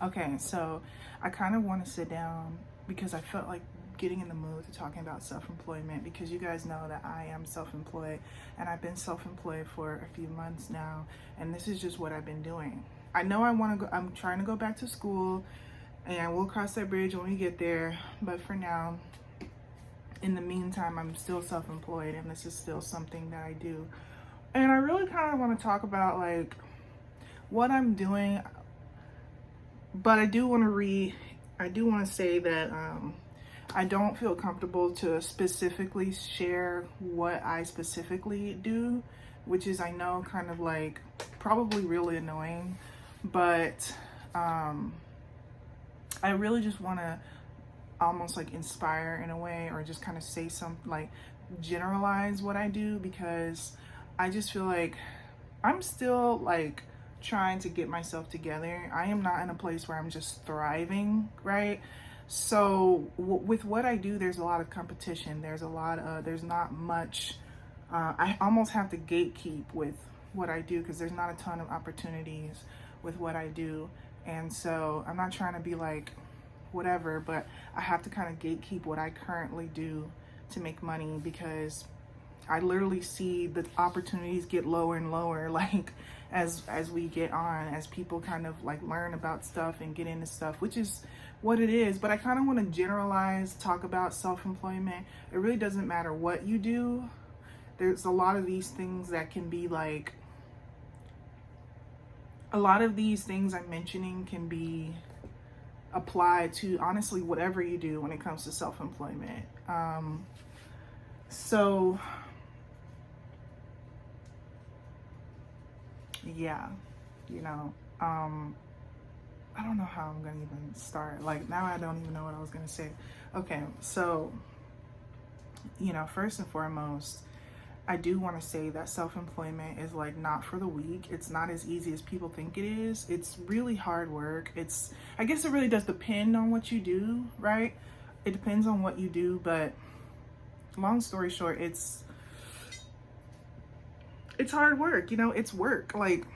Okay, so I kind of want to sit down because I felt like getting in the mood to talking about self-employment, because you guys know that I am self-employed and I've been self-employed for a few months now, and this is just what I've been doing. I know I want to go, I'm trying to go back to school, and we'll cross that bridge when we get there, but for now, in the meantime, I'm still self-employed and this is still something that I do. And I really kind of want to talk about like what I'm doing, but I do want to say that I don't feel comfortable to specifically share what I specifically do, which is, I know, kind of like probably really annoying, but I really just want to almost like inspire in a way, or just kind of say something like generalize what I do, because I just feel like I'm still like trying to get myself together. I am not in a place where I'm just thriving, right? So with what I do, there's a lot of competition. There's not much. I almost have to gatekeep with what I do because there's not a ton of opportunities with what I do. And so I'm not trying to be like whatever, but I have to kind of gatekeep what I currently do to make money, because I literally see the opportunities get lower and lower, like as we get on, as people kind of like learn about stuff and get into stuff, which is what it is. But I kind of want to generalize, talk about self-employment. It really doesn't matter what you do. There's a lot of these things that can be like, a lot of these things I'm mentioning can be applied to honestly whatever you do when it comes to self-employment. So yeah, you know, I don't know how I'm gonna even start. Like, now I don't even know what I was gonna say. Okay, so, you know, first and foremost, I do want to say that self-employment is like not for the weak. It's not as easy as people think it is. It's really hard work. I guess it really does depend on what you do, right? It depends on what you do, but long story short, it's hard work, you know, it's work. Like,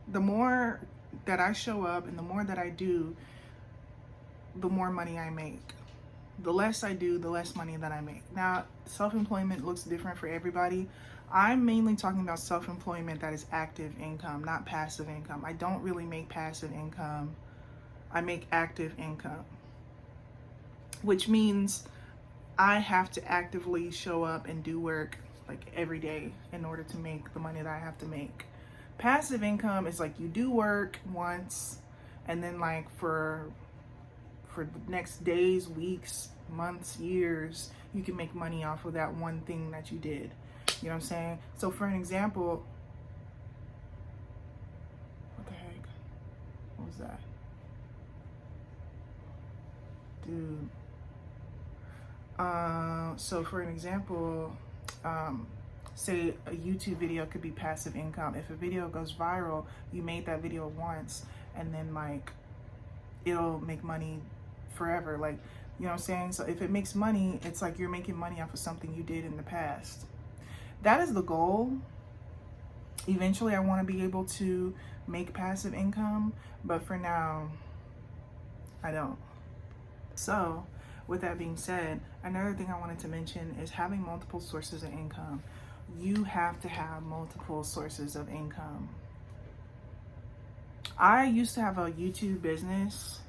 the more that I show up and the more that I do, the more money I make. The less I do, the less money that I make. Now, self-employment looks different for everybody. I'm mainly talking about self-employment that is active income, not passive income. I don't really make passive income. I make active income, which means I have to actively show up and do work like every day in order to make the money that I have to make. Passive income is like you do work once, and then like for the next days, weeks, months, years, you can make money off of that one thing that you did. You know what I'm saying? So for an example, what the heck? What was that? Dude. So for an example, say a YouTube video could be passive income. If a video goes viral, you made that video once, and then like it'll make money forever. Like, you know what I'm saying? So if it makes money, it's like you're making money off of something you did in the past. That is the goal. Eventually I want to be able to make passive income, but for now I don't. So with that being said, another thing I wanted to mention is having multiple sources of income. You have to have multiple sources of income. I used to have a YouTube business,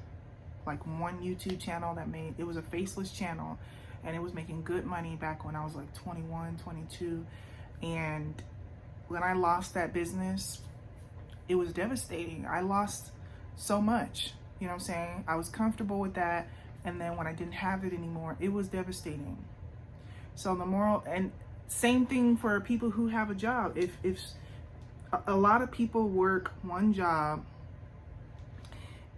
like one YouTube channel it was a faceless channel, and it was making good money back when I was like 21, 22. And when I lost that business, it was devastating. I lost so much, you know what I'm saying? I was comfortable with that. And then when I didn't have it anymore, it was devastating. So and same thing for people who have a job. If a lot of people work one job,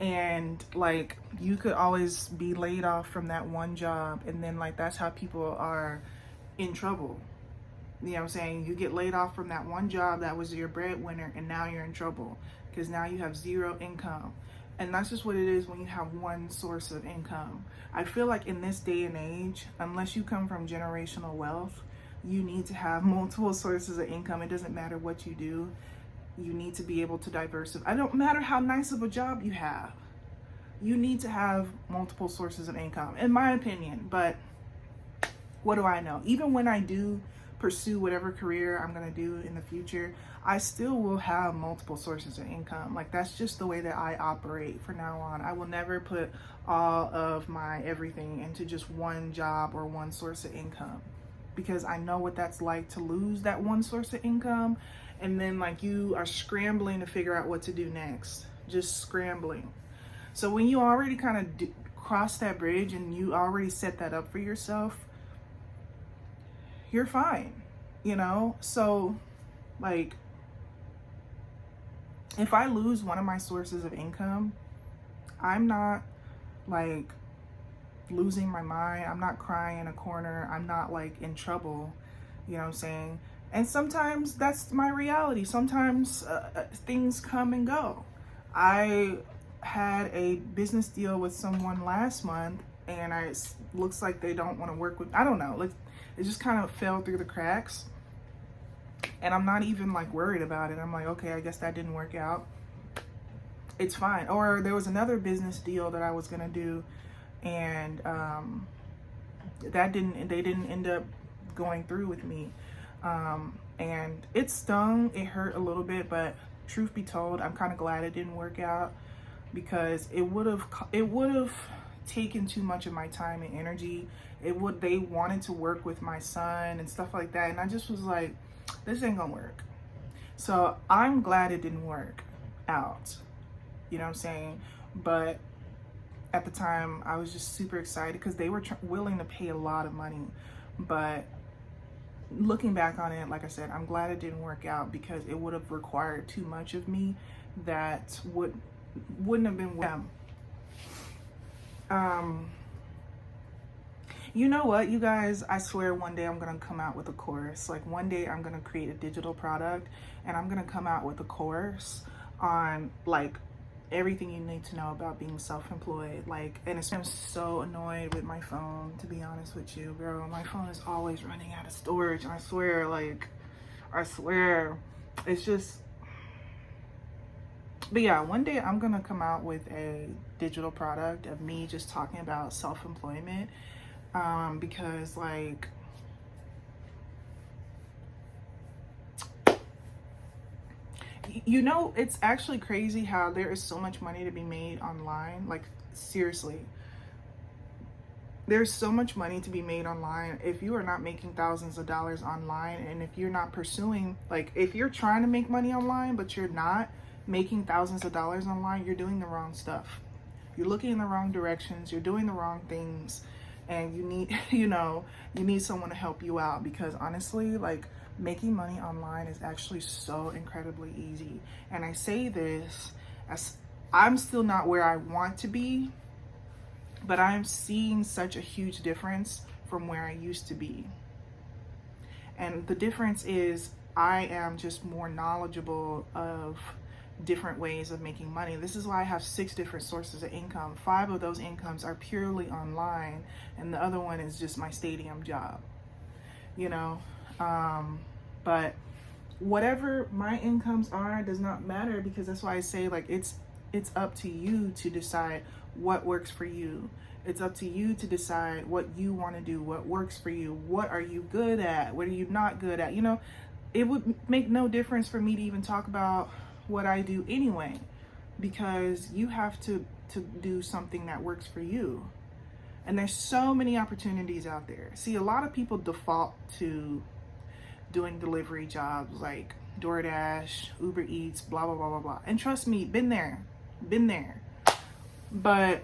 and like you could always be laid off from that one job, and then like that's how people are in trouble. You know what I'm saying? You get laid off from that one job that was your breadwinner, and now you're in trouble because now you have zero income. And that's just what it is when you have one source of income. I feel like in this day and age, unless you come from generational wealth, you need to have multiple sources of income. It doesn't matter what you do. You need to be able to diversify. I don't matter how nice of a job you have. You need to have multiple sources of income, in my opinion. But what do I know? Even when I do pursue whatever career I'm going to do in the future, I still will have multiple sources of income. Like, that's just the way that I operate from now on. I will never put all of my everything into just one job or one source of income, because I know what that's like to lose that one source of income. And then like you are scrambling to figure out what to do next, just scrambling. So when you already kind of cross that bridge and you already set that up for yourself, you're fine, you know? So like, if I lose one of my sources of income, I'm not like losing my mind. I'm not crying in a corner. I'm not like in trouble, you know what I'm saying? And sometimes that's my reality. Sometimes things come and go. I had a business deal with someone last month, and it looks like they don't want to work with, I don't know, like it just kind of fell through the cracks. And I'm not even like worried about it. I'm like, okay, I guess that didn't work out. It's fine. Or there was another business deal that I was gonna do, and they didn't end up going through with me. And it stung, it hurt a little bit, but truth be told, I'm kind of glad it didn't work out, because it would have taken too much of my time and energy. They wanted to work with my son and stuff like that, and I just was like, this ain't gonna work. So I'm glad it didn't work out, you know what I'm saying? But at the time I was just super excited because they were willing to pay a lot of money. But looking back on it, like I said, I'm glad it didn't work out, because it would have required too much of me that wouldn't have been with them. You know what, you guys, I swear one day I'm gonna come out with a course. Like one day I'm gonna create a digital product, and I'm gonna come out with a course on like everything you need to know about being self-employed. Like, and I'm so annoyed with my phone, to be honest with you, bro. My phone is always running out of storage, and I swear it's just, but yeah, one day I'm gonna come out with a digital product of me just talking about self-employment, because like, you know, it's actually crazy how there is so much money to be made online. Like, seriously, there's so much money to be made online if you are not making thousands of dollars online, and if you're not pursuing, like, if you're trying to make money online but you're not making thousands of dollars online, you're doing the wrong stuff. You're looking in the wrong directions, you're doing the wrong things, and you need you need someone to help you out, because honestly, like, making money online is actually so incredibly easy. And I say this as I'm still not where I want to be, but I'm seeing such a huge difference from where I used to be. And the difference is I am just more knowledgeable of different ways of making money. This is why I have 6 different sources of income. 5 of those incomes are purely online, and the other one is just my stadium job, you know? But whatever my incomes are does not matter, because that's why I say, like, it's up to you to decide what works for you. It's up to you to decide what you want to do, what works for you, what are you good at, what are you not good at. You know, it would make no difference for me to even talk about what I do anyway, because you have to do something that works for you. And there's so many opportunities out there. See, a lot of people default to doing delivery jobs like DoorDash, Uber Eats, blah, blah, blah, blah, blah. And trust me, been there. But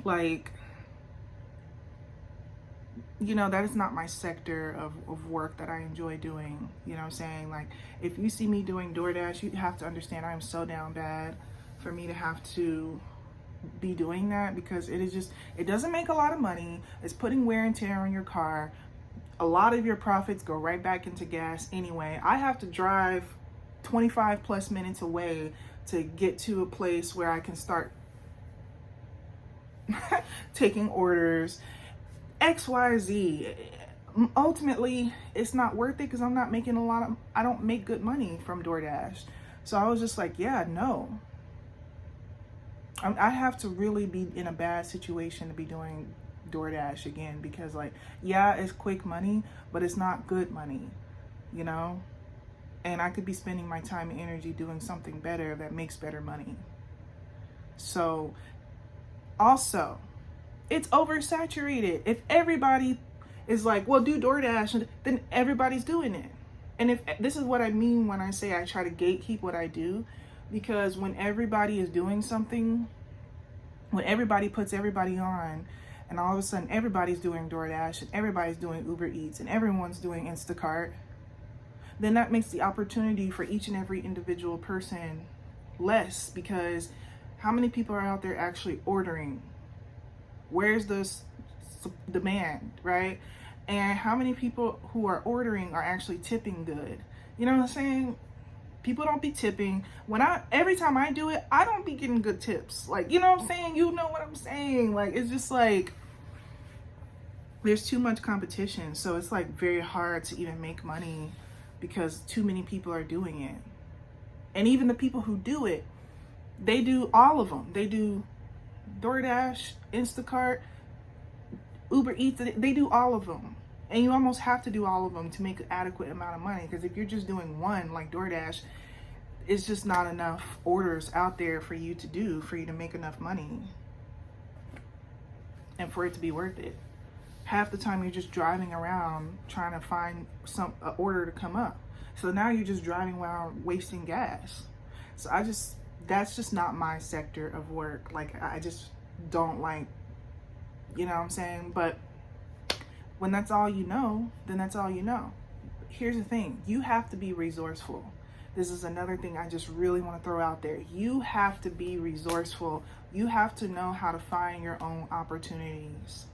like, you know, that is not my sector of work that I enjoy doing. You know what I'm saying? Like, if you see me doing DoorDash, you have to understand I am so down bad for me to have to be doing that, because it doesn't make a lot of money. It's putting wear and tear on your car. A lot of your profits go right back into gas anyway. I have to drive 25 plus minutes away to get to a place where I can start taking orders. XYZ. ultimately it's not worth it because I'm not making I don't make good money from DoorDash. So I was just like, yeah, no. I have to really be in a bad situation to be doing DoorDash again, because like, yeah, it's quick money, but it's not good money, you know? And I could be spending my time and energy doing something better that makes better money. So also, it's oversaturated. If everybody is like, well, do DoorDash, then everybody's doing it. And if this is what I mean when I say I try to gatekeep what I do, because when everybody is doing something, when everybody puts everybody on, and all of a sudden everybody's doing DoorDash and everybody's doing Uber Eats and everyone's doing Instacart, then that makes the opportunity for each and every individual person less, because how many people are out there actually ordering? Where's the demand, right? And how many people who are ordering are actually tipping good? You know what I'm saying? People don't be tipping. Every time I do it, I don't be getting good tips. Like, you know what I'm saying? You know what I'm saying? Like, it's just like, there's too much competition. So it's like very hard to even make money because too many people are doing it. And even the people who do it, they do all of them. They do DoorDash, Instacart, Uber Eats, they do all of them. And you almost have to do all of them to make an adequate amount of money. Because if you're just doing one, like DoorDash, it's just not enough orders out there for you to make enough money. And for it to be worth it. Half the time you're just driving around trying to find an order to come up. So now you're just driving around wasting gas. So that's just not my sector of work. Like, I just don't like, you know what I'm saying? But when that's all you know, then that's all you know. Here's the thing. You have to be resourceful. This is another thing I just really want to throw out there. You have to be resourceful. You have to know how to find your own opportunities.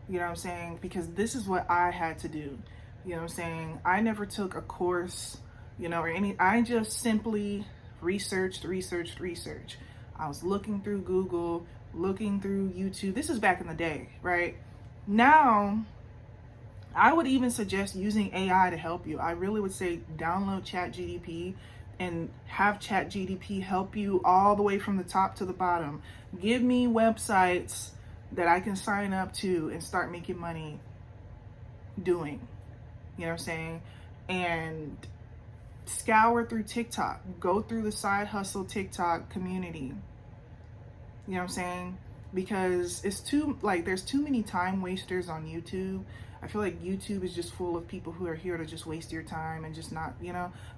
You know what I'm saying? Because this is what I had to do. You know what I'm saying? I never took a course, I just simply researched. I was looking through Google, looking through YouTube. This is back in the day, right? Now, I would even suggest using AI to help you. I really would say download ChatGPT and have ChatGPT help you all the way from the top to the bottom. Give me websites that I can sign up to and start making money doing. You know what I'm saying? And scour through TikTok. Go through the side hustle TikTok community. You know what I'm saying? Because there's too many time wasters on YouTube. I feel like YouTube is just full of people who are here to just waste your time and just not,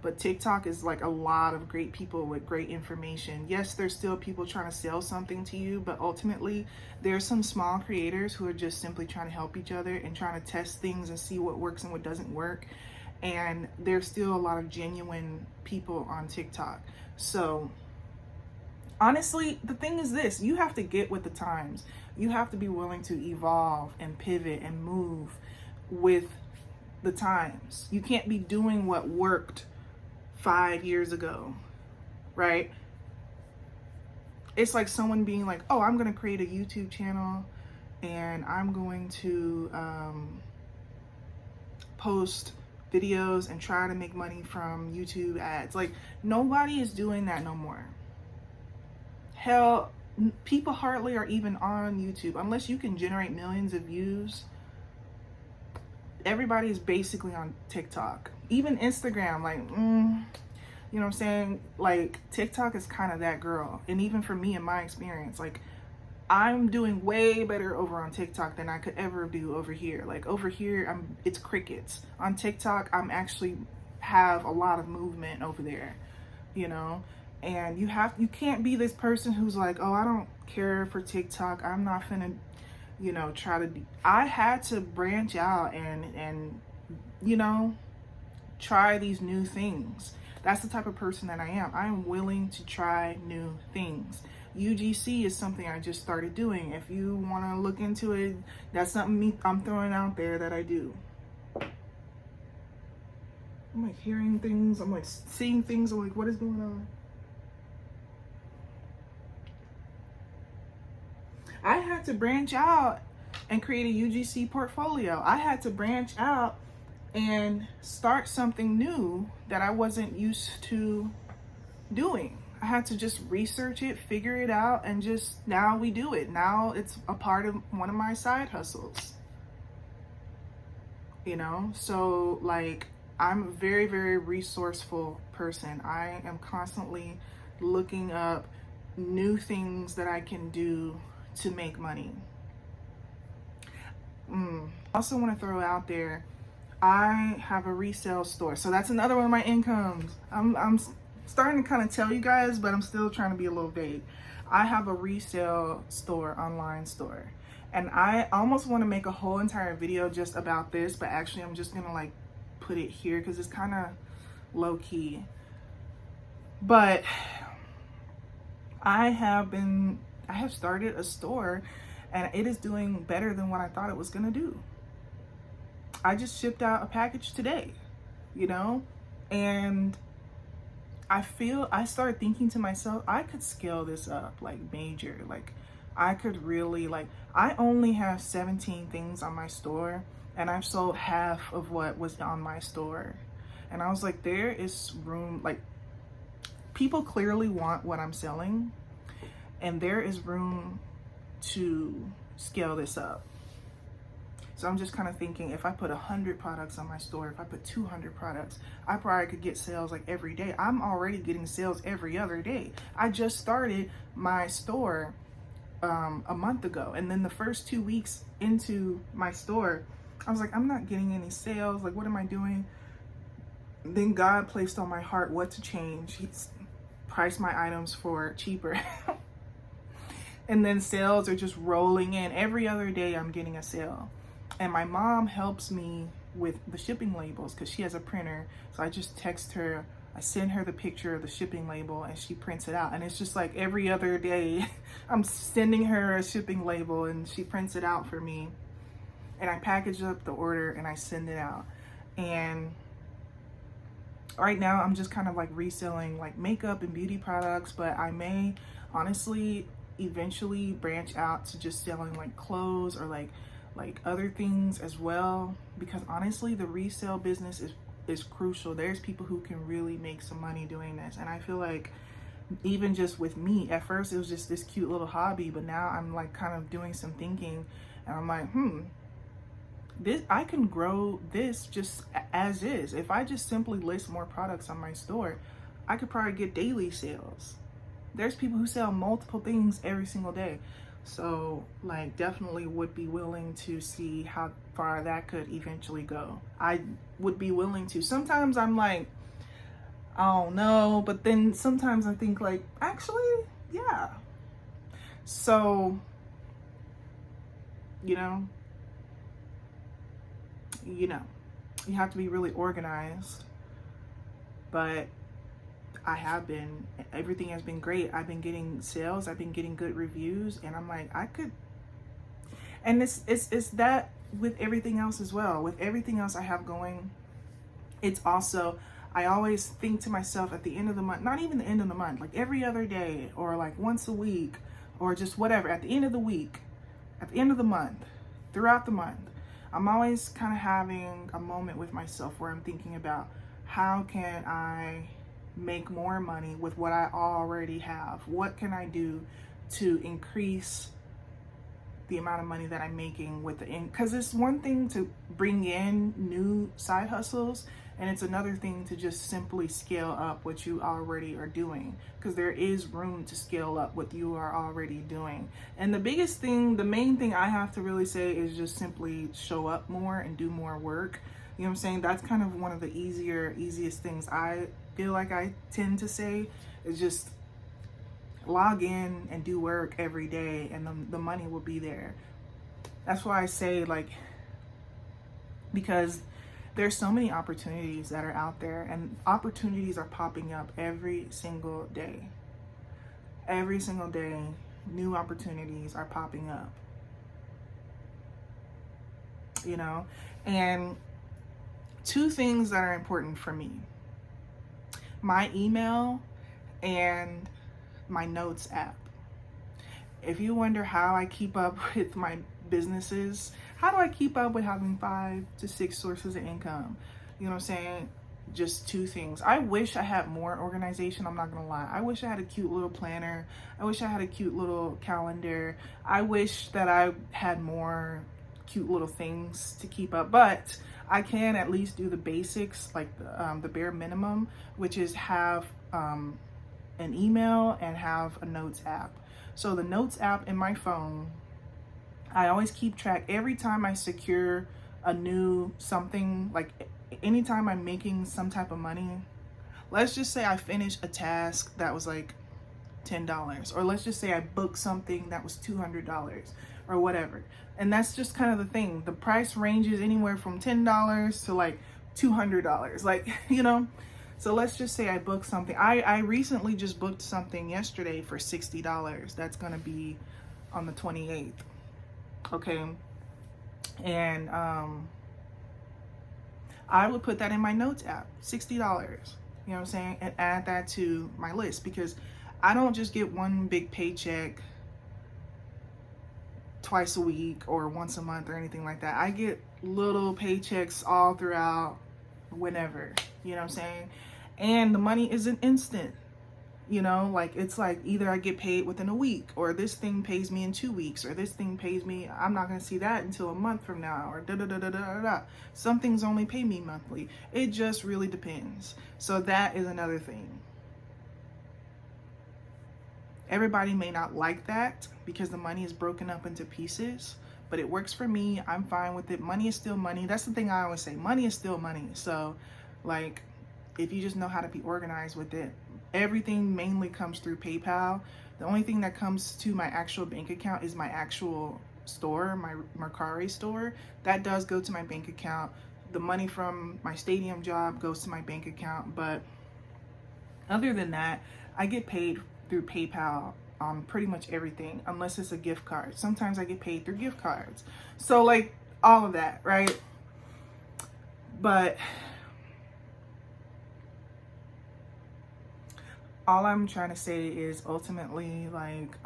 but TikTok is like a lot of great people with great information. Yes, there's still people trying to sell something to you, but ultimately there's some small creators who are just simply trying to help each other and trying to test things and see what works and what doesn't work. And there's still a lot of genuine people on TikTok. So honestly, the thing is this: you have to get with the times. You have to be willing to evolve and pivot and move with the times. You can't be doing what worked 5 years ago, right? It's like someone being like, oh, I'm going to create a YouTube channel and I'm going to post videos and try to make money from YouTube ads. Like, nobody is doing that no more. Hell, people hardly are even on YouTube unless you can generate millions of views. Everybody is basically on TikTok, even Instagram. Like, you know what I'm saying? Like, TikTok is kind of that girl. And even for me, in my experience, like, I'm doing way better over on TikTok than I could ever do over here. Like, over here, it's crickets. On TikTok, I'm actually have a lot of movement over there, And you can't be this person who's like, oh, I don't care for TikTok. I'm not finna, I had to branch out and try these new things. That's the type of person that I am. I am willing to try new things. UGC is something I just started doing. If you want to look into it, that's something I'm throwing out there that I do. I'm like hearing things. I'm like seeing things. I'm like, what is going on? I had to branch out and create a UGC portfolio. I had to branch out and start something new that I wasn't used to doing. I had to just research it, figure it out, and just now we do it. Now it's a part of one of my side hustles. You know, so like I'm a very, very resourceful person. I am constantly looking up new things that I can do to make money. I also want to throw out there, I have a resale store. So that's another one of my incomes. I'm starting to kind of tell you guys, but I'm still trying to be a little vague. I have a resale store, online store. And I almost want to make a whole entire video just about this, but actually I'm just gonna like put it here because it's kind of low key. But I have started a store and it is doing better than what I thought it was gonna do. I just shipped out a package today, you know, and I started thinking to myself, I could scale this up like major. Like I could really, like, I only have 17 things on my store and I've sold half of what was on my store. And I was like, there is room, like people clearly want what I'm selling and there is room to scale this up. So I'm just kind of thinking, if I put 100 products on my store, if I put 200 products, I probably could get sales like every day. I'm already getting sales every other day. I just started my store a month ago. And then the first 2 weeks into my store, I was like, I'm not getting any sales. Like, what am I doing? Then God placed on my heart what to change. He's priced my items for cheaper. And then sales are just rolling in. Every other day I'm getting a sale. And my mom helps me with the shipping labels because she has a printer. So I just text her, I send her the picture of the shipping label and she prints it out. And it's just like every other day I'm sending her a shipping label and she prints it out for me. And I package up the order and I send it out. And right now I'm just kind of like reselling like makeup and beauty products, but I may honestly eventually branch out to just selling like clothes or like other things as well, because honestly the resale business is crucial. There's people who can really make some money doing this, and I feel like even just with me, at first it was just this cute little hobby, but now I'm like kind of doing some thinking and I'm like, this, I can grow this just as is. If I just simply list more products on my store, I could probably get daily sales. There's people who sell multiple things every single day. So like definitely would be willing to see how far that could eventually go. I would be willing to. Sometimes I'm like, I don't know, but then sometimes I think like, actually, yeah. So, you know, you have to be really organized, but I have been. Everything has been great. I've been getting sales, I've been getting good reviews, and I'm like, I could, and it's that with everything else as well. With everything else I have going, it's also, I always think to myself at the end of the month, not even the end of the month, like every other day or like once a week or just whatever, at the end of the week, at the end of the month, throughout the month, I'm always kind of having a moment with myself where I'm thinking about how can I make more money with what I already have? What can I do to increase the amount of money that I'm making with the because it's one thing to bring in new side hustles and it's another thing to just simply scale up what you already are doing, because there is room to scale up what you are already doing. And the biggest thing, the main thing I have to really say is just simply show up more and do more work. You know what I'm saying? That's kind of one of the easiest things I feel like I tend to say is just log in and do work every day and the money will be there. That's why I say, like, because there's so many opportunities that are out there and opportunities are popping up every single day. Every single day, new opportunities are popping up. You know, and two things that are important for me: my email and my notes app. If you wonder how I keep up with my businesses. How do I keep up with having 5 to 6 sources of income? You know what I'm saying? Just 2 things. I wish I had more organization. I'm not gonna lie. I wish I had a cute little planner. I wish I had a cute little calendar. I wish that I had more cute little things to keep up, but I can at least do the basics, like the bare minimum, which is have an email and have a notes app. So the notes app in my phone, I always keep track every time I secure a new something, like anytime I'm making some type of money. Let's just say I finished a task that was like $10, or let's just say I booked something that was $200 or whatever. And that's just kind of the thing. The price ranges anywhere from $10 to like $200, like, you know. So let's just say I booked something. I recently just booked something yesterday for $60. That's gonna be on the 28th. Okay. And I would put that in my notes app, $60, you know what I'm saying? And add that to my list, because I don't just get one big paycheck twice a week or once a month or anything like that. I get little paychecks all throughout, whenever, you know what I'm saying? And the money isn't instant, you know, like it's like either I get paid within a week, or this thing pays me in 2 weeks, or this thing pays me, I'm not going to see that until a month from now, or da da da da da da. Some things only pay me monthly. It just really depends. So that is another thing. Everybody may not like that because the money is broken up into pieces, but it works for me. I'm fine with it. Money is still money. That's the thing I always say. Money is still money. So like, if you just know how to be organized with it, everything mainly comes through PayPal. The only thing that comes to my actual bank account is my actual store, my Mercari store. That does go to my bank account. The money from my stadium job goes to my bank account. But other than that, I get paid through PayPal on pretty much everything, unless it's a gift card. Sometimes I get paid through gift cards. So like all of that, right? But all I'm trying to say is ultimately, like,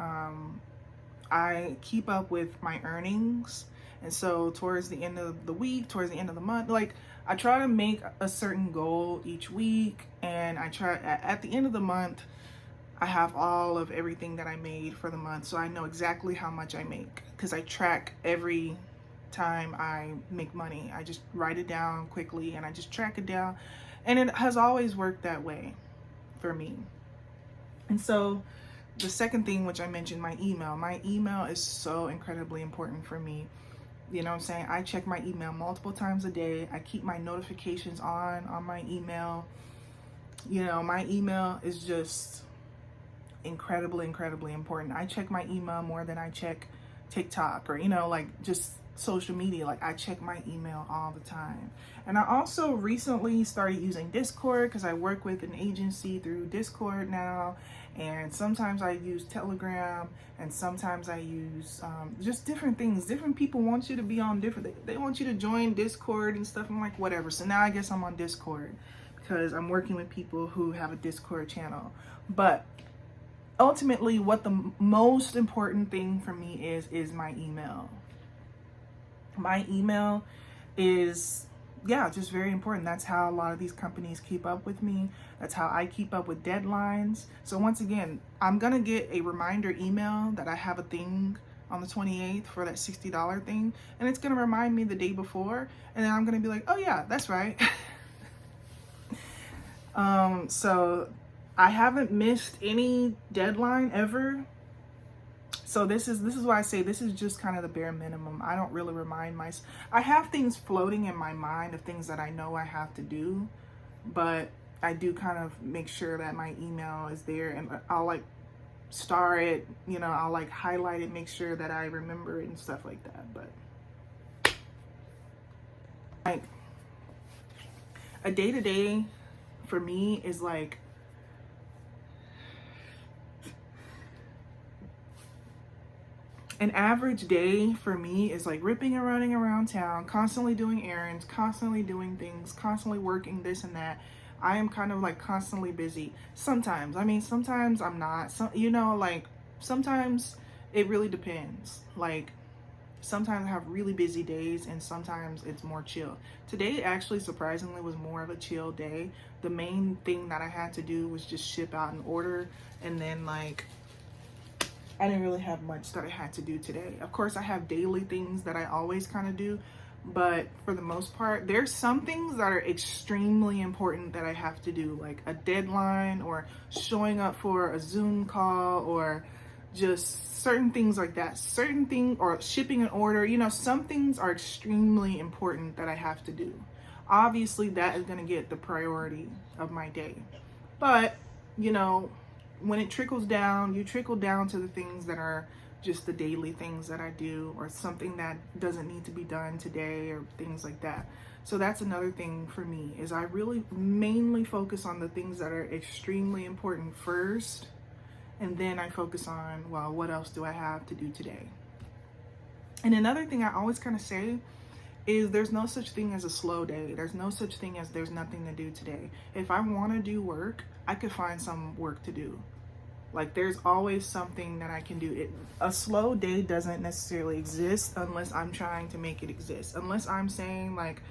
I keep up with my earnings. And so towards the end of the week, towards the end of the month, like I try to make a certain goal each week. And I try at the end of the month, I have all of everything that I made for the month. So I know exactly how much I make, because I track every time I make money. I just write it down quickly and I just track it down. And it has always worked that way for me. And so the second thing, which I mentioned, my email is so incredibly important for me. You know what I'm saying? I check my email multiple times a day. I keep my notifications on my email. You know, my email is just incredibly important. I check my email more than I check TikTok or, you know, like just social media. Like I check my email all the time. And I also recently started using Discord, because I work with an agency through Discord now. And sometimes I use Telegram, and sometimes I use just different things. Different people want you to be on different, they want you to join Discord and stuff. I'm like, whatever. So now I guess I'm on Discord because I'm working with people who have a Discord channel. But ultimately, what the most important thing for me is my email. My email is, yeah, just very important. That's how a lot of these companies keep up with me. That's how I keep up with deadlines. So once again, I'm gonna get a reminder email that I have a thing on the 28th for that $60 thing, and it's gonna remind me the day before, and then I'm gonna be like, oh yeah, that's right. So I haven't missed any deadline ever. So this is why I say this is just kind of the bare minimum. I don't really remind myself. I have things floating in my mind of things that I know I have to do, but I do kind of make sure that my email is there, and I'll like star it, you know, I'll like highlight it, make sure that I remember it and stuff like that. But like a day-to-day for me is like, an average day for me is like ripping and running around town, constantly doing errands, constantly doing things, constantly working this and that. I am kind of like constantly busy. Sometimes, I mean, sometimes I'm not. So, you know, like sometimes it really depends. Like sometimes I have really busy days and sometimes it's more chill. Today actually surprisingly was more of a chill day. The main thing that I had to do was just ship out an order, and then like I didn't really have much that I had to do today. Of course, I have daily things that I always kind of do, but for the most part, there's some things that are extremely important that I have to do, like a deadline or showing up for a Zoom call or just certain things like that. Certain thing or shipping an order, you know, some things are extremely important that I have to do. Obviously, that is going to get the priority of my day. But, you know, when it trickles down, you trickle down to the things that are just the daily things that I do, or something that doesn't need to be done today, or things like that. So that's another thing for me, is I really mainly focus on the things that are extremely important first, and then I focus on, well, what else do I have to do today? And another thing I always kind of say is there's no such thing as a slow day. There's no such thing as there's nothing to do today. If I want to do work, I could find some work to do. Like, there's always something that I can do. A slow day doesn't necessarily exist unless I'm trying to make it exist. Unless I'm saying like,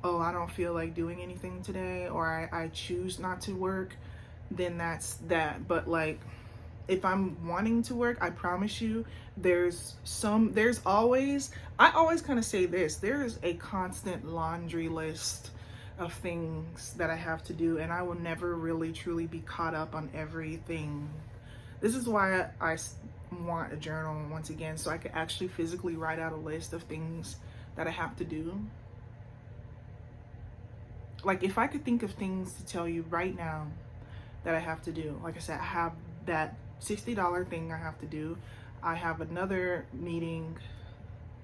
oh, I don't feel like doing anything today, or I choose not to work, then that's that. But like, if I'm wanting to work, I promise you, I always kind of say this, there is a constant laundry list of things that I have to do, and I will never really truly be caught up on everything. This is why I want a journal, once again, so I could actually physically write out a list of things that I have to do. Like, if I could think of things to tell you right now that I have to do, like I said, I have that $60 thing I have to do. I have another meeting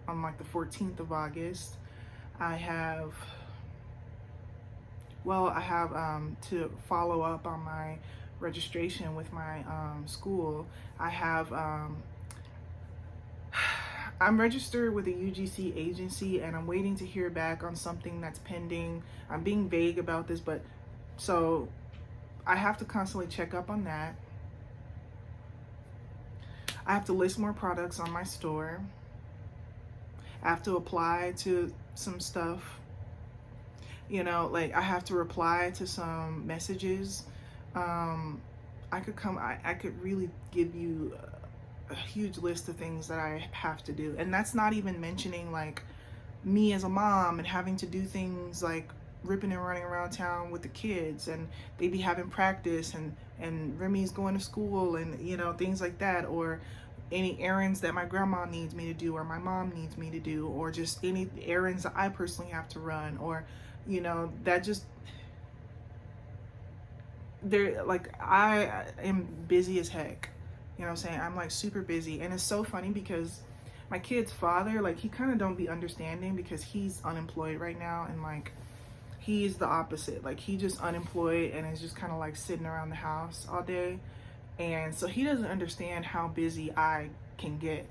on like the 14th of August. I have to follow up on my registration with my school. I have I'm registered with a UGC agency, and I'm waiting to hear back on something that's pending. I'm being vague about this, but so I have to constantly check up on that. I have to list more products on my store. I have to apply to some stuff. You know, like I have to reply to some messages. I could really give you a huge list of things that I have to do. And that's not even mentioning like me as a mom and having to do things like ripping and running around town with the kids, and they be having practice, and Remy's going to school, and you know, things like that, or any errands that my grandma needs me to do, or my mom needs me to do, or just any errands that I personally have to run, or you know, that just there, like I am busy as heck. You know what I'm saying? I'm like super busy. And it's so funny because my kid's father, like he kind of don't be understanding because he's unemployed right now, and like he's the opposite. Like he just unemployed and is just kind of like sitting around the house all day. And so he doesn't understand how busy I can get.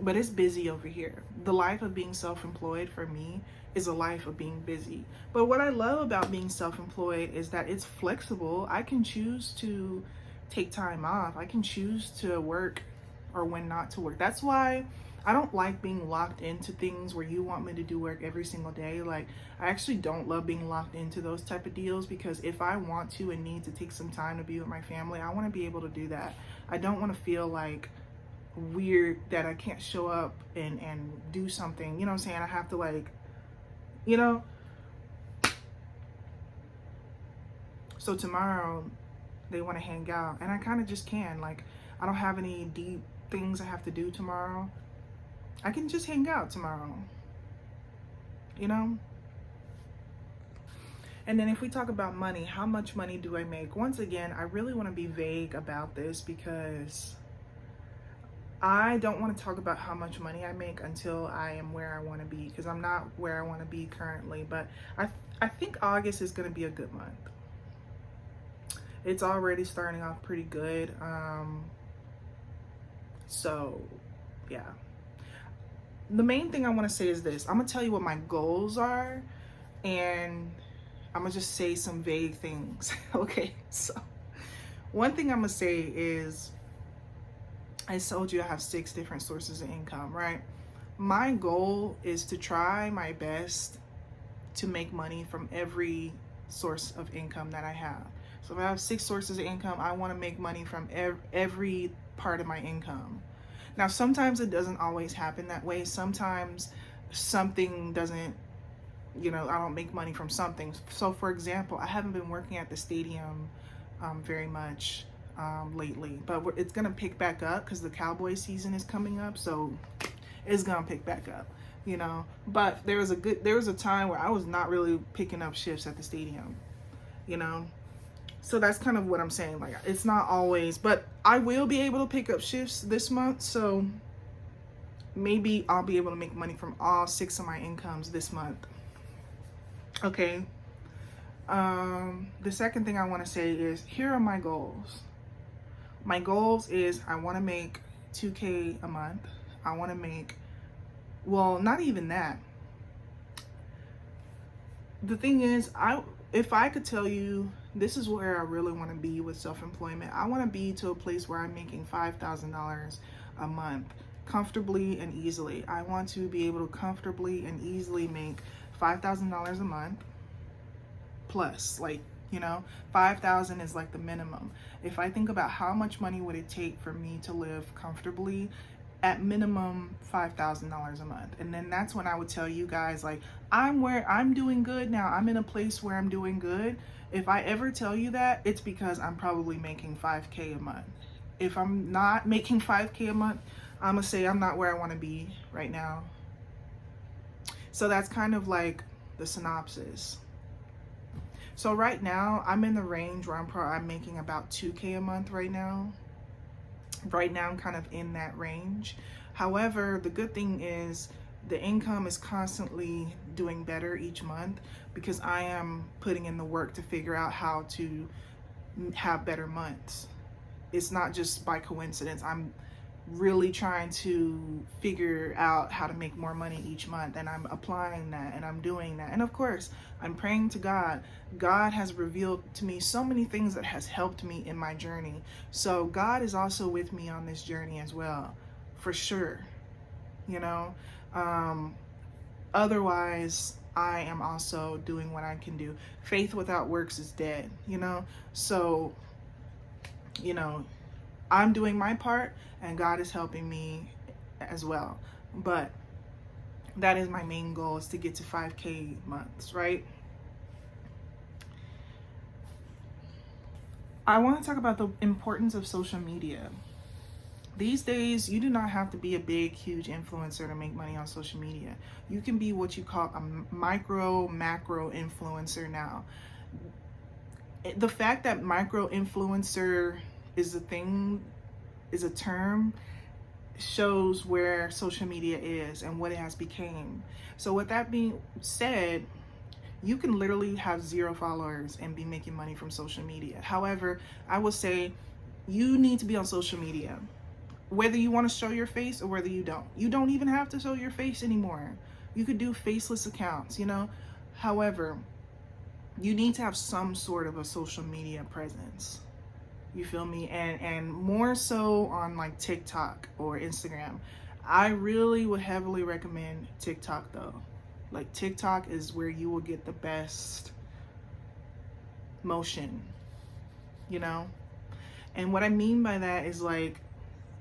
But it's busy over here. The life of being self-employed for me is a life of being busy. But what I love about being self-employed is that it's flexible. I can choose to take time off. I can choose to work or when not to work. That's why I don't like being locked into things where you want me to do work every single day. Like, I actually don't love being locked into those type of deals, because if I want to and need to take some time to be with my family, I want to be able to do that. I don't want to feel like weird that I can't show up and do something, you know what I'm saying? I have to like, you know. So tomorrow they want to hang out, and I kind of just can. Like, I don't have any deep things I have to do tomorrow. I can just hang out tomorrow, you know? And then if we talk about money, how much money do I make? Once again, I really want to be vague about this because I don't want to talk about how much money I make until I am where I want to be, because I'm not where I want to be currently. But I think August is going to be a good month. It's already starting off pretty good. So yeah. The main thing I want to say is this. I'm going to tell you what my goals are, and I'm going to just say some vague things. Okay, so one thing I'm going to say is I told you I have 6 different sources of income, right? My goal is to try my best to make money from every source of income that I have. So if I have 6 sources of income, I want to make money from every part of my income. Now, sometimes it doesn't always happen that way. Sometimes something doesn't, I don't make money from something. So for example, I haven't been working at the stadium very much lately, but it's gonna pick back up because the Cowboy season is coming up, so it's gonna pick back up, but there was a time where I was not really picking up shifts at the stadium, so that's kind of what I'm saying. Like, it's not always, but I will be able to pick up shifts this month, so maybe I'll be able to make money from all 6 of my incomes this month. Okay. The second thing I want to say is, here are my goals. My goals is I want to make $2K a month. I want to make, well, not even that. The thing is, if I could tell you, this is where I really want to be with self-employment. I want to be to a place where I'm making $5,000 a month comfortably and easily. I want to be able to comfortably and easily make $5,000 a month plus, like, 5,000 is like the minimum. If I think about how much money would it take for me to live comfortably, at minimum $5,000 a month. And then that's when I would tell you guys, like, I'm doing good now. I'm in a place where I'm doing good. If I ever tell you that, it's because I'm probably making 5K a month. If I'm not making 5K a month, I'm gonna say I'm not where I want to be right now. So that's kind of like the synopsis. So right now I'm in the range where I'm making about 2K a month right now. Right now I'm kind of in that range. However, the good thing is the income is constantly doing better each month because I am putting in the work to figure out how to have better months. It's not just by coincidence. I'm really trying to figure out how to make more money each month, and I'm applying that and I'm doing that. And of course, I'm praying to God. God has revealed to me so many things that has helped me in my journey. So God is also with me on this journey as well, for sure. Otherwise, I am also doing what I can do. Faith without works is dead, So, I'm doing my part and God is helping me as well. But that is my main goal, is to get to 5K months, right? I want to talk about the importance of social media. These days, you do not have to be a big, huge influencer to make money on social media. You can be what you call a micro, macro influencer now. The fact that micro influencer is a thing, is a term, shows where social media is and what it has become. So with that being said, you can literally have 0 followers and be making money from social media. However, I will say you need to be on social media, whether you want to show your face or whether you don't. You don't even have to show your face anymore. You could do faceless accounts, However, you need to have some sort of a social media presence. You feel me? And more so on like TikTok or Instagram. I really would heavily recommend TikTok though. Like, TikTok is where you will get the best motion, And what I mean by that is, like,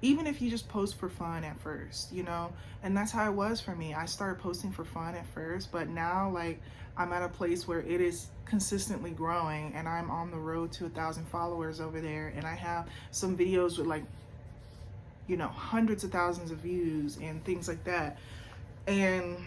even if you just post for fun at first, and that's how it was for me. I started posting for fun at first, but now, like, I'm at a place where it is consistently growing and I'm on the road to 1,000 followers over there, and I have some videos with like, hundreds of thousands of views and things like that. And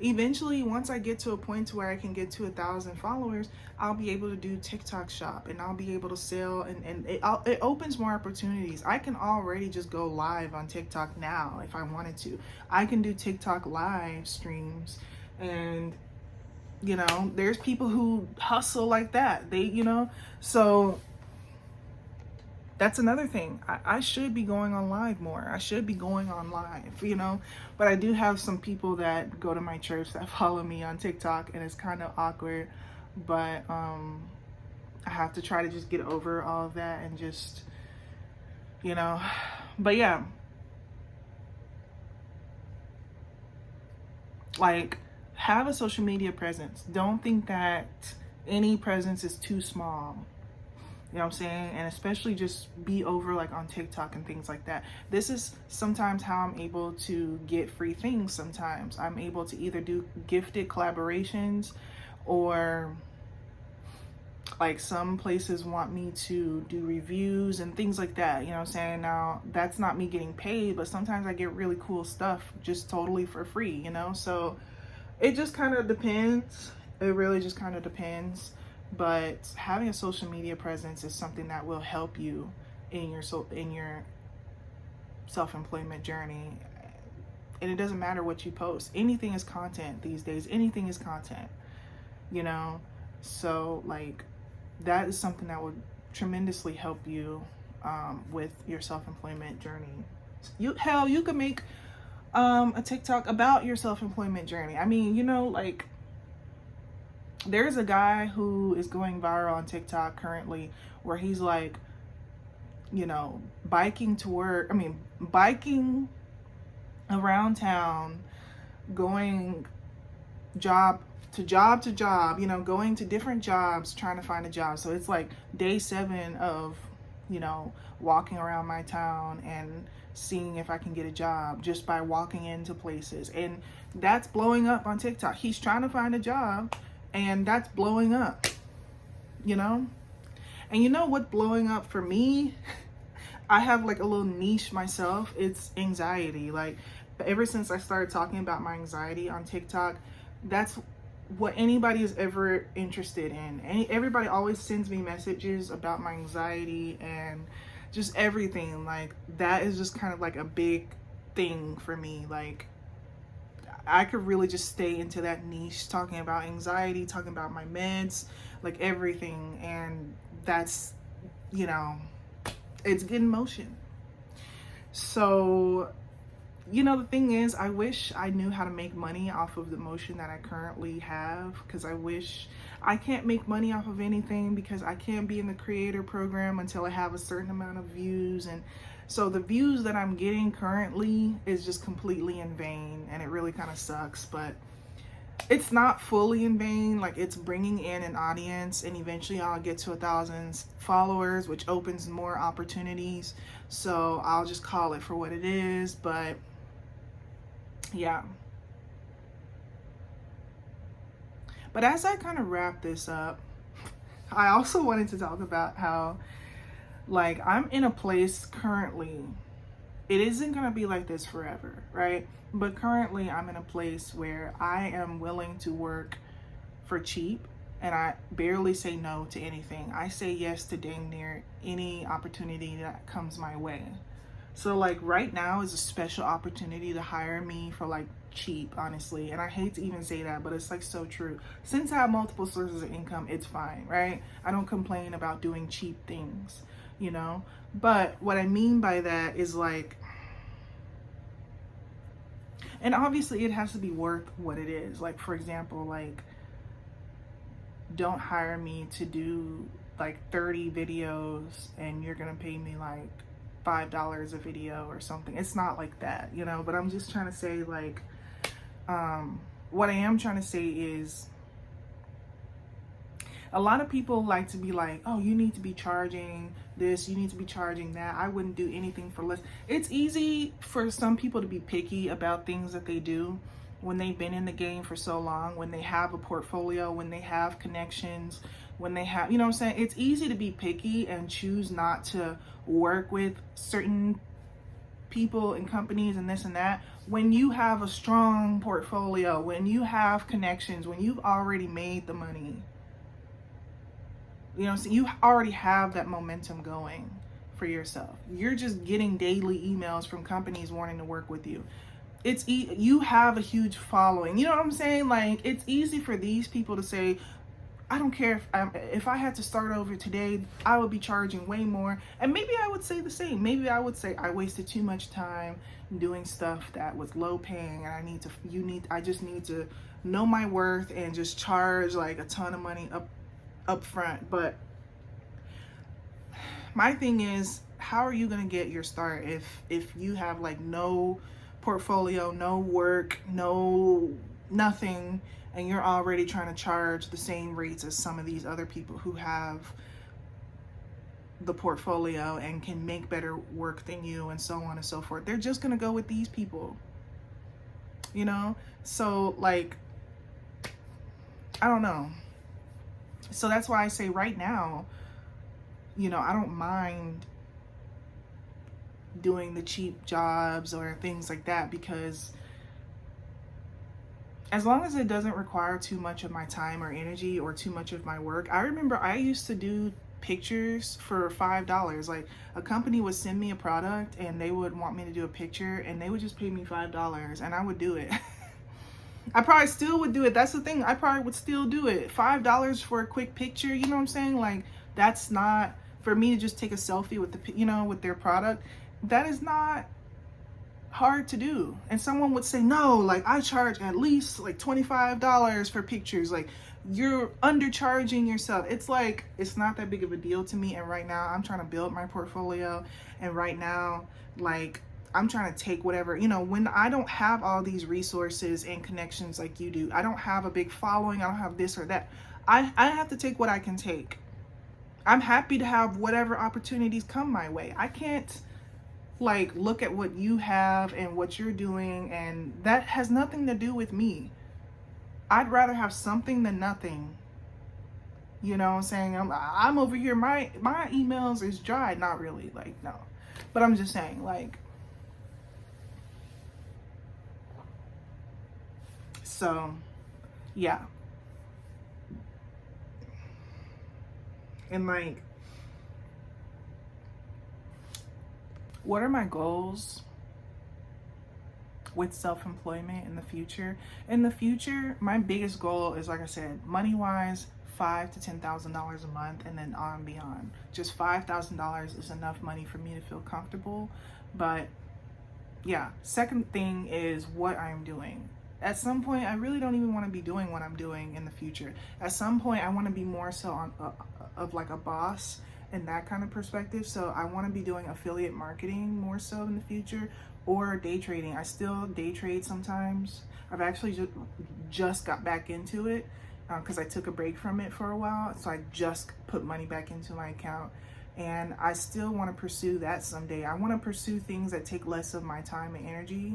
eventually, once I get to a point to where I can get to 1,000 followers, I'll be able to do TikTok shop and I'll be able to sell, and it opens more opportunities. I can already just go live on TikTok now if I wanted to. I can do TikTok live streams, and there's people who hustle like that. So that's another thing. I should be going on live more. I should be going on live, but I do have some people that go to my church that follow me on TikTok, and it's kind of awkward, but I have to try to just get over all of that and just you know. But yeah, like, have a social media presence. Don't think that any presence is too small. You know what I'm saying? And especially just be over like on TikTok and things like that. This is sometimes how I'm able to get free things sometimes. I'm able to either do gifted collaborations, or like some places want me to do reviews and things like that. You know what I'm saying? Now, that's not me getting paid, but sometimes I get really cool stuff just totally for free, you know? So it just kind of depends. It really just kind of depends. But having a social media presence is something that will help you in your self-employment journey. And it doesn't matter what you post. Anything is content these days. Anything is content, you know? So like, that is something that would tremendously help you with your self-employment journey. You could make a TikTok about your self-employment journey. I mean, you know, like, there's a guy who is going viral on TikTok currently where he's like, you know, biking around town, going job to job, you know, going to different jobs, trying to find a job. So it's like day 7 of, you know, walking around my town and seeing if I can get a job just by walking into places. And that's blowing up on TikTok. He's trying to find a job, and that's blowing up, you know? And you know what blowing up for me? I have like a little niche myself. It's anxiety. Like, ever since I started talking about my anxiety on TikTok, that's what anybody is ever interested in. Everybody always sends me messages about my anxiety and just everything. Like, that is just kind of like a big thing for me. Like, I could really just stay into that niche, talking about anxiety, talking about my meds, like everything. And that's, you know, it's getting motion. So, you know, the thing is, I wish I knew how to make money off of the motion that I currently have, because I can't make money off of anything because I can't be in the creator program until I have a certain amount of views. And so the views that I'm getting currently is just completely in vain, and it really kind of sucks. But it's not fully in vain. Like, it's bringing in an audience, and eventually I'll get to 1,000 followers, which opens more opportunities. So I'll just call it for what it is. But yeah. But as I kind of wrap this up, I also wanted to talk about how, like, I'm in a place currently. It isn't going to be like this forever, right? But currently I'm in a place where I am willing to work for cheap, and I barely say no to anything. I say yes to dang near any opportunity that comes my way. So like, right now is a special opportunity to hire me for like cheap, honestly. And I hate to even say that, but it's like so true. Since I have multiple sources of income, it's fine, right? I don't complain about doing cheap things, you know? But what I mean by that is like, and obviously it has to be worth what it is. Like, for example, like, don't hire me to do like 30 videos and you're gonna pay me like $5 a video or something. It's not like that, you know? But I'm just trying to say, like, what I am trying to say is, a lot of people like to be like, oh, you need to be charging this, you need to be charging that. I wouldn't do anything for less. It's easy for some people to be picky about things that they do when they've been in the game for so long, when they have a portfolio, when they have connections, when they have, you know what I'm saying? It's easy to be picky and choose not to work with certain people and companies and this and that. When you have a strong portfolio, when you have connections, when you've already made the money, you know, so you already have that momentum going for yourself. You're just getting daily emails from companies wanting to work with you. You have a huge following. You know what I'm saying? Like, it's easy for these people to say, I don't care if I had to start over today, I would be charging way more. And maybe I would say the same. Maybe I would say I wasted too much time doing stuff that was low paying, and I just need to know my worth and just charge like a ton of money up front. But my thing is, how are you going to get your start if you have like no portfolio, no work, no nothing, and you're already trying to charge the same rates as some of these other people who have the portfolio and can make better work than you, and so on and so forth. They're just going to go with these people, you know? So like, I don't know. So that's why I say right now, you know, I don't mind doing the cheap jobs or things like that, because as long as it doesn't require too much of my time or energy or too much of my work. I remember I used to do pictures for $5. Like, a company would send me a product and they would want me to do a picture, and they would just pay me $5 and I would do it. I probably still would do it. That's the thing. I probably would still do it. $5 for a quick picture. You know what I'm saying? Like, that's not for me to just take a selfie with the, you know, with their product. That is not hard to do. And someone would say, no, like, I charge at least like $25 for pictures. Like, you're undercharging yourself. It's like, it's not that big of a deal to me. And right now I'm trying to build my portfolio. And right now, like, I'm trying to take whatever, you know, when I don't have all these resources and connections like you do, I don't have a big following, I don't have this or that. I have to take what I can take. I'm happy to have whatever opportunities come my way. I can't like look at what you have and what you're doing, and that has nothing to do with me. I'd rather have something than nothing. You know what I'm saying? I'm over here, my emails is dry. Not really, like, no. But I'm just saying, like, so yeah. And like, what are my goals with self-employment in the future? In the future, my biggest goal is, like I said, money-wise, $5,000 to $10,000 a month, and then on and beyond. Just $5,000 is enough money for me to feel comfortable. But yeah, second thing is what I'm doing. At some point, I really don't even want to be doing what I'm doing in the future. At some point, I want to be more so on of like a boss in that kind of perspective. So I want to be doing affiliate marketing more so in the future, or day trading. I still day trade sometimes. I've actually just got back into it because I took a break from it for a while. So I just put money back into my account, and I still want to pursue that someday. I want to pursue things that take less of my time and energy,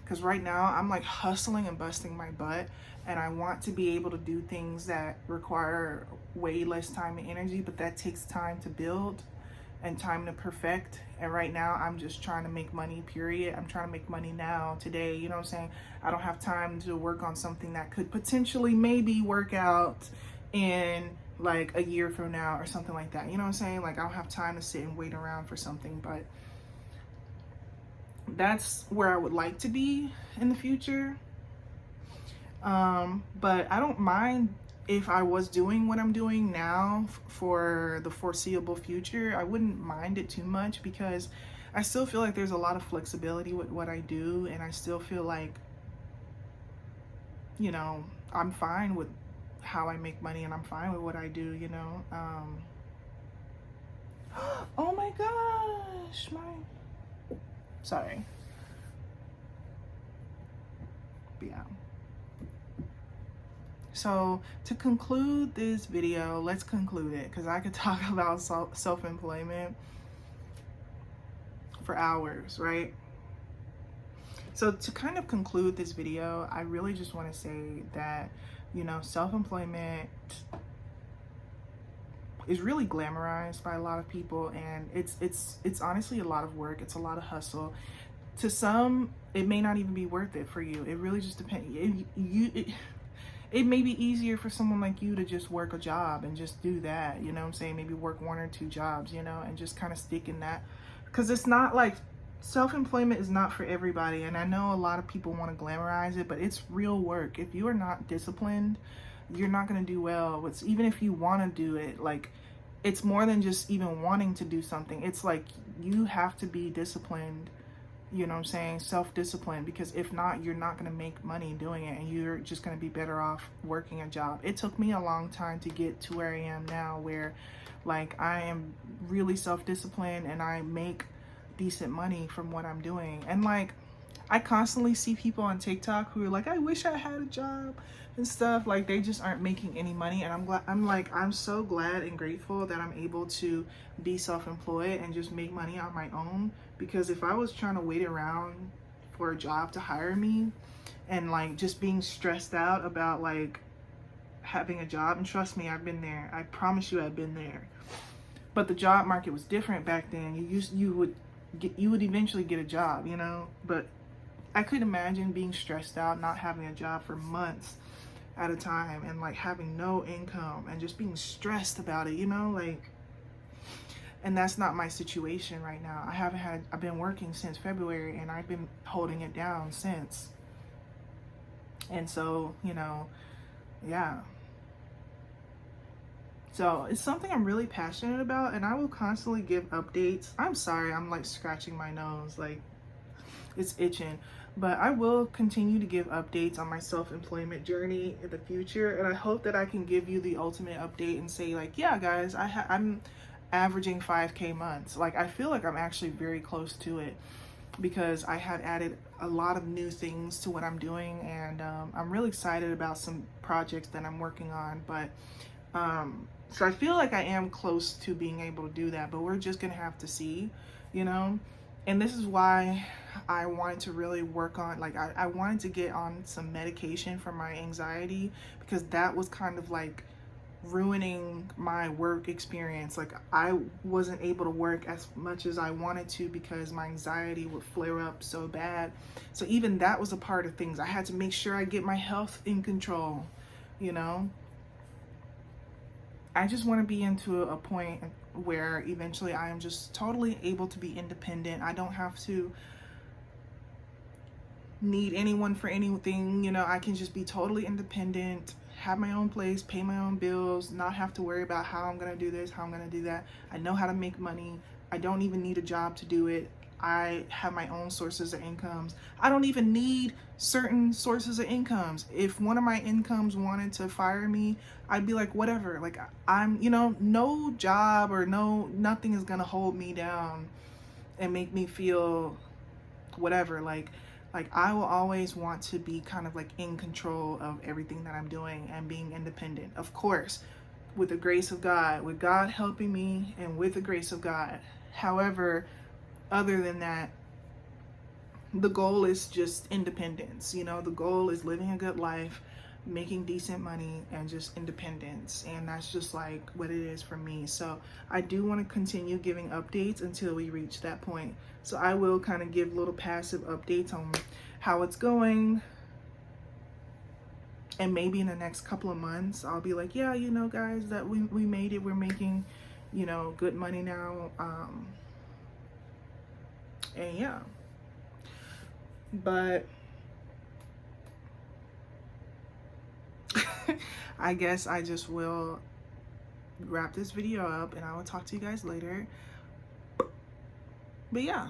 because right now I'm like hustling and busting my butt, and I want to be able to do things that require way less time and energy, but that takes time to build and time to perfect. And right now I'm just trying to make money, period. I'm trying to make money now, today, you know what I'm saying? I don't have time to work on something that could potentially maybe work out in like a year from now or something like that. You know what I'm saying? Like, I don't have time to sit and wait around for something. But that's where I would like to be in the future. But I don't mind if I was doing what I'm doing now for the foreseeable future. I wouldn't mind it too much, because I still feel like there's a lot of flexibility with what I do, and I still feel like, you know, I'm fine with how I make money, and I'm fine with what I do, you know. Oh my gosh, sorry. But yeah. So to conclude this video, let's conclude it, because I could talk about self-employment for hours, right? So to kind of conclude this video, I really just want to say that, you know, self-employment is really glamorized by a lot of people, and it's honestly a lot of work. It's a lot of hustle. To some, it may not even be worth it for you. It really just depends. It may be easier for someone like you to just work a job and just do that, you know what I'm saying? Maybe work 1 or 2 jobs, you know, and just kind of stick in that. Because it's not like, self-employment is not for everybody. And I know a lot of people want to glamorize it, but it's real work. If you are not disciplined, you're not going to do well. Even if you want to do it, like, it's more than just even wanting to do something. It's like, you have to be disciplined you know what I'm saying, self-discipline, because if not, you're not going to make money doing it, and you're just going to be better off working a job. It took me a long time to get to where I am now, where like I am really self-disciplined and I make decent money from what I'm doing. And like I constantly see people on TikTok who are like, I wish I had a job and stuff. Like they just aren't making any money. And I'm so glad and grateful that I'm able to be self-employed and just make money on my own. Because if I was trying to wait around for a job to hire me and like just being stressed out about like having a job, and trust me, I've been there. I promise you I've been there. But the job market was different back then. You would eventually get a job, you know? But I could imagine being stressed out, not having a job for months at a time, and like having no income and just being stressed about it, you know, like, and that's not my situation right now. I've been working since February and I've been holding it down since. And so, you know, yeah. So it's something I'm really passionate about, and I will constantly give updates. I'm sorry, I'm like scratching my nose, like it's itching. But I will continue to give updates on my self-employment journey in the future. And I hope that I can give you the ultimate update and say like, yeah, guys, I'm averaging 5K months. Like, I feel like I'm actually very close to it because I had added a lot of new things to what I'm doing. And I'm really excited about some projects that I'm working on. But so I feel like I am close to being able to do that, but we're just going to have to see, you know? And this is why I wanted to really work on, like, I wanted to get on some medication for my anxiety, because that was kind of like ruining my work experience. Like, I wasn't able to work as much as I wanted to because my anxiety would flare up so bad. So even that was a part of things. I had to make sure I get my health in control, you know? I just want to be into a point where eventually I am just totally able to be independent. I don't have to need anyone for anything, you know. I can just be totally independent, have my own place, pay my own bills, not have to worry about how I'm going to do this, how I'm going to do that. I know how to make money. I don't even need a job to do it. I have my own sources of incomes. I don't even need certain sources of incomes. If one of my incomes wanted to fire me, I'd be like, whatever. Like, I'm, you know, no job or nothing is gonna hold me down and make me feel whatever. Like I will always want to be kind of like in control of everything that I'm doing and being independent. Of course, with the grace of God, with God helping me and with the grace of God. However, other than that, the goal is just independence. You know, the goal is living a good life, making decent money, and just independence. And that's just like what it is for me. So I do want to continue giving updates until we reach that point. So I will kind of give little passive updates on how it's going. And maybe in the next couple of months, I'll be like, yeah, you know, guys, that we made it. We're making, you know, good money now. And yeah, but I guess I just will wrap this video up and I will talk to you guys later. But yeah.